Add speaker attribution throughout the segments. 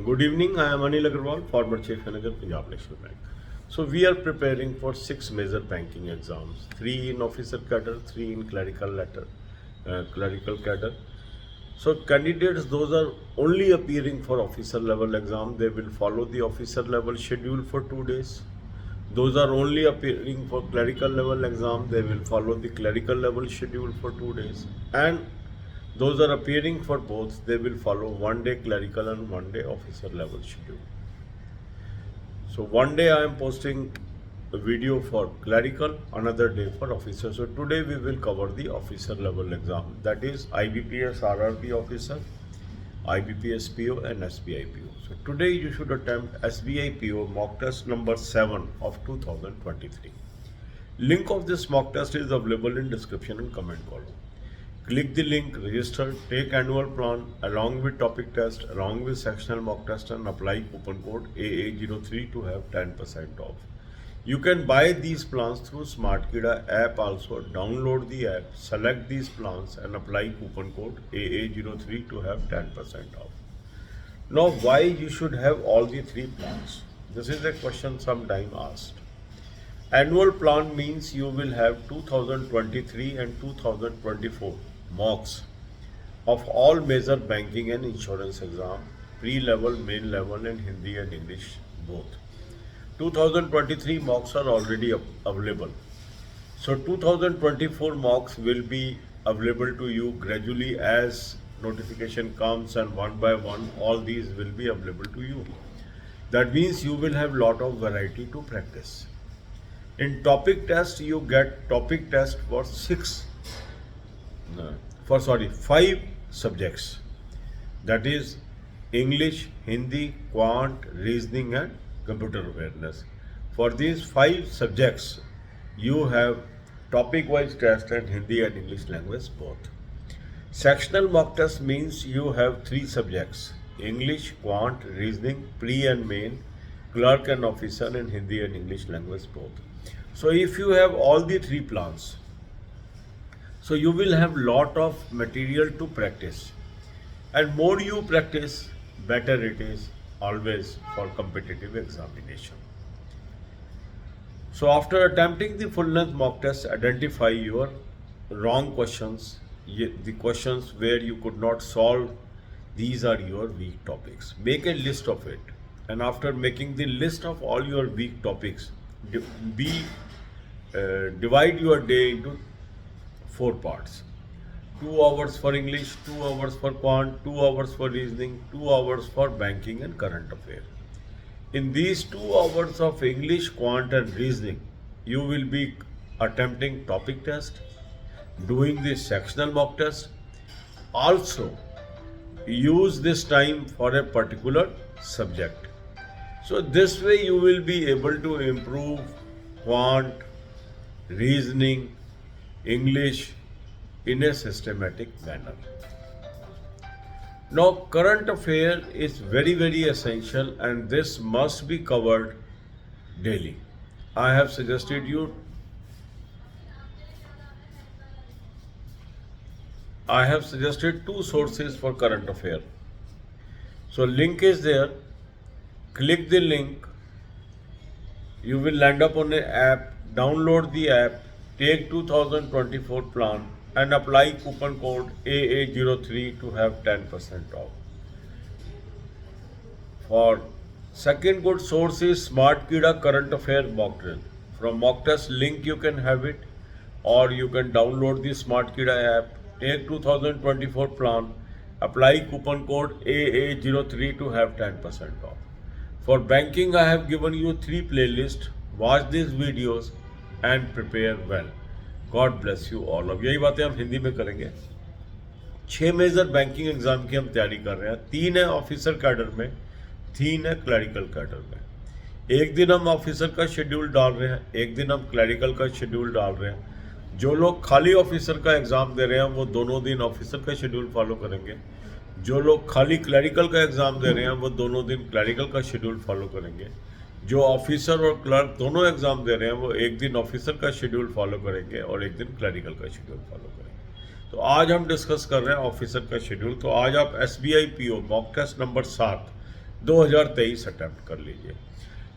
Speaker 1: Good evening. I am Anil Agarwal, former Chief Manager, Punjab National Bank. So we are preparing for 6 major banking exams: 3 in officer cadre, 3 in clerical cadre. So candidates, those are only appearing for officer level exam. They will follow the officer level schedule for 2 days. Those are only appearing for clerical level exam. They will follow the clerical level schedule for 2 days. And those are appearing for both. They will follow 1 day clerical and 1 day officer level schedule. So one day I am posting a video for clerical, another day for officer. So today we will cover the officer level exam, that is IBPS RRB officer, IBPS PO and SBI PO. So today you should attempt SBI PO mock test number 7 of 2023. Link of this mock test is available in description and comment column. Click the link, register, take annual plan along with topic test, along with sectional mock test, and apply coupon code AA03 to have 10% off. You can buy these plans through SmartKida app also. Download the app, select these plans and apply coupon code AA03 to have 10% off. Now, why you should have all the 3 plans? This is a question sometime asked. Annual plan means you will have 2023 and 2024 mocks of all major banking and insurance exam, pre-level, main level and Hindi and English both. 2023 mocks are already available. So 2024 mocks will be available to you gradually as notification comes, and one by one all these will be available to you. That means you will have lot of variety to practice. In topic test, you get topic test for 5 subjects. That is English, Hindi, Quant, Reasoning and Computer Awareness. For these 5 subjects, you have topic-wise test and Hindi and English language both. Sectional mock test means you have 3 subjects: English, Quant, Reasoning, pre and main, clerk and officer, and Hindi and English language both. So if you have all the 3 plans, so you will have lot of material to practice, and more you practice, better it is always for competitive examination. So after attempting the full length mock test, identify your wrong questions, the questions where you could not solve. These are your weak topics. Make a list of it, and after making the list of all your weak topics, divide your day into 4 parts: 2 hours for English, 2 hours for Quant, 2 hours for Reasoning, 2 hours for banking and current affairs. In these 2 hours of English, Quant and Reasoning, you will be attempting topic test, doing the sectional mock test. Also use this time for a particular subject. So this way you will be able to improve Quant, Reasoning, English in a systematic manner. Now, current affair is very essential, and this must be covered daily. I have suggested 2 sources for current affair. So link is there. Click the link. You will land up on an app. Download the app. Take 2024 plan and apply coupon code AA03 to have 10% off. For second good source is SmartKida current affair mock drill. From mock test link you can have it, or you can download the SmartKida app, take 2024 plan, apply coupon code AA03 to have 10% off. For banking, I have given you 3 playlists. Watch these videos and prepare well. God bless you all. अब यही बातें हम हिंदी में करेंगे. 6 major banking exam की हम तैयारी कर रहे हैं. 3 है ऑफिसर कैडर में, 3 है क्लरिकल कैडर में. एक दिन हम ऑफिसर का शेड्यूल डाल रहे हैं, एक दिन हम क्लरिकल का शेड्यूल डाल रहे हैं. जो लोग खाली ऑफिसर का एग्ज़ाम दे रहे हैं वो दोनों दिन ऑफिसर का शेड्यूल फॉलो करेंगे. जो लोग खाली क्लरिकल का एग्ज़ाम दे रहे हैं वो दोनों दिन क्लरिकल का शेड्यूल फॉलो करेंगे. जो ऑफिसर और क्लर्क दोनों एग्ज़ाम दे रहे हैं वो एक दिन ऑफिसर का शेड्यूल फॉलो करेंगे और एक दिन क्लरिकल का शेड्यूल फॉलो करेंगे. तो आज हम डिस्कस कर रहे हैं ऑफिसर का शेड्यूल. तो आज आप SBI PO mock test number 7 2023 attempt कर लीजिए।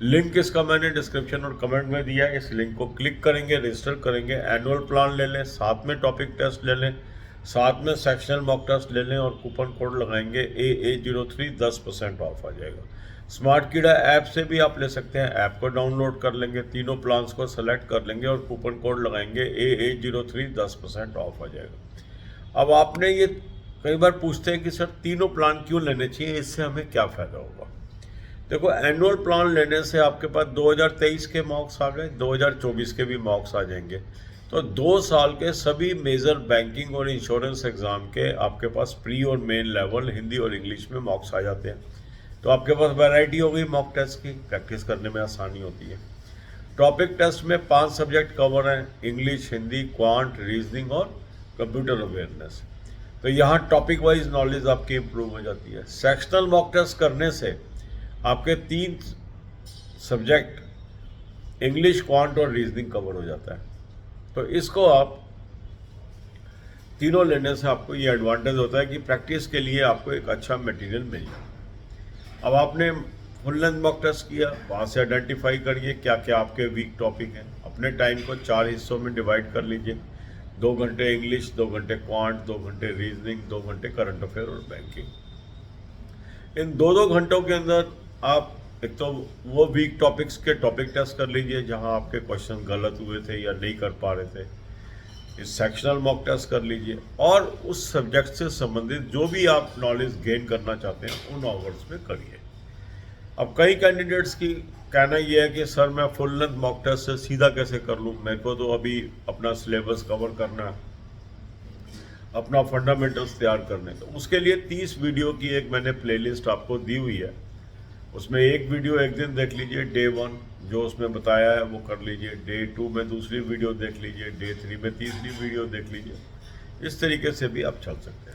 Speaker 1: लिंक इसका मैंने डिस्क्रिप्शन और कमेंट में दिया है, इस लिंक को क्लिक करेंगे, रजिस्टर करेंगे, एनुअल प्लान ले लें, साथ में टॉपिक टेस्ट ले लें, साथ में सेक्शनल मॉक टेस्ट ले लें और कूपन कोड लगाएंगे AA03, 10% ऑफ आ जाएगा। स्मार्ट कीड़ा ऐप से भी आप ले सकते हैं, ऐप को डाउनलोड कर लेंगे, तीनों प्लान्स को सेलेक्ट कर लेंगे और कूपन कोड लगाएंगे AA03, 10% ऑफ आ जाएगा। अब आपने ये कई बार पूछते हैं कि सर तीनों प्लान क्यों लेने चाहिए, इससे हमें क्या फ़ायदा होगा। देखो, एनुअल प्लान लेने से आपके पास 2023 के मॉक्स आ गए, 2024 के भी मॉक्स आ जाएंगे, तो 2 साल के सभी मेजर बैंकिंग और इंश्योरेंस एग्ज़ाम के आपके पास प्री और मेन लेवल हिंदी और इंग्लिश में मॉक्स आ जाते हैं। तो आपके पास वैरायटी हो गई मॉक टेस्ट की, प्रैक्टिस करने में आसानी होती है। टॉपिक टेस्ट में 5 सब्जेक्ट कवर हैं, इंग्लिश, हिंदी, क्वांट, रीजनिंग और कंप्यूटर अवेयरनेस। तो यहाँ टॉपिक वाइज नॉलेज आपकी इम्प्रूव हो जाती है। सेक्शनल मॉक टेस्ट करने से आपके 3 सब्जेक्ट इंग्लिश, क्वांट और रीजनिंग कवर हो जाता है। तो इसको आप तीनों लेने से आपको ये एडवांटेज होता है कि प्रैक्टिस के लिए आपको एक अच्छा मटेरियल मिल जाए। अब आपने फुल लेंथ मॉक टेस्ट किया, वहाँ से आइडेंटिफाई करिए क्या क्या आपके वीक टॉपिक हैं। अपने टाइम को 4 हिस्सों में डिवाइड कर लीजिए, 2 घंटे इंग्लिश, 2 घंटे क्वांट, 2 घंटे रीजनिंग, 2 घंटे करंट अफेयर और बैंकिंग। इन 2-2 घंटों के अंदर आप एक तो वो वीक टॉपिक्स के टॉपिक टेस्ट कर लीजिए जहां आपके क्वेश्चन गलत हुए थे या नहीं कर पा रहे थे, इस सेक्शनल मॉक टेस्ट कर लीजिए और उस सब्जेक्ट से संबंधित जो भी आप नॉलेज गेन करना चाहते हैं उन आवर्स में करिए। अब कई कैंडिडेट्स की कहना यह है कि सर मैं फुल लेंथ मॉक टेस्ट से सीधा कैसे कर लूँ, मेरे को तो अभी अपना सिलेबस कवर करना है, अपना फंडामेंटल्स तैयार करने। तो उसके लिए 30 वीडियो की एक मैंने प्लेलिस्ट आपको दी हुई है, उसमें एक वीडियो एक दिन देख लीजिए, डे 1 जो उसमें बताया है वो कर लीजिए, डे 2 में दूसरी वीडियो देख लीजिए, डे 3 में तीसरी वीडियो देख लीजिए। इस तरीके से भी आप चल सकते हैं।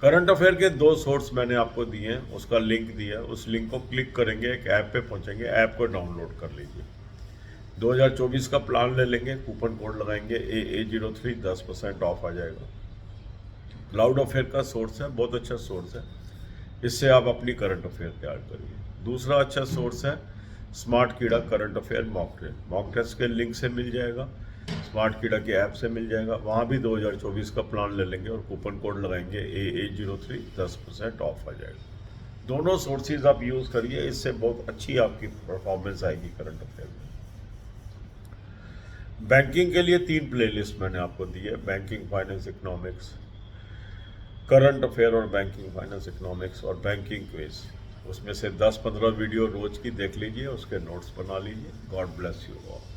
Speaker 1: करंट अफेयर के 2 सोर्स मैंने आपको दिए हैं, उसका लिंक दिया है, उस लिंक को क्लिक करेंगे, एक ऐप पे पहुंचेंगे, ऐप को डाउनलोड कर लीजिए। 2024 का प्लान ले लेंगे, कूपन कोड लगाएंगे AA03, 10% ऑफ आ जाएगा। क्लाउड अफेयर का सोर्स है, बहुत अच्छा सोर्स है, इससे आप अपनी करंट अफेयर तैयार करिए। दूसरा अच्छा सोर्स है स्मार्ट कीड़ा करंट अफेयर मॉक टेस्ट के लिंक से मिल जाएगा, स्मार्ट कीड़ा के ऐप से मिल जाएगा, वहाँ भी 2024 का प्लान ले लेंगे और कूपन कोड लगाएंगे AA03, 10% ऑफ आ जाएगा। दोनों सोर्सेज आप यूज़ करिए, इससे बहुत अच्छी आपकी परफॉर्मेंस आएगी करंट अफेयर में। बैंकिंग के लिए 3 प्लेलिस्ट मैंने आपको दी है, banking, finance, economics, current affair और बैंकिंग, फाइनेंस, इकोनॉमिक्स और बैंकिंग क्विज। उसमें से 10-15 वीडियो रोज की देख लीजिए, उसके नोट्स बना लीजिए। God bless you all.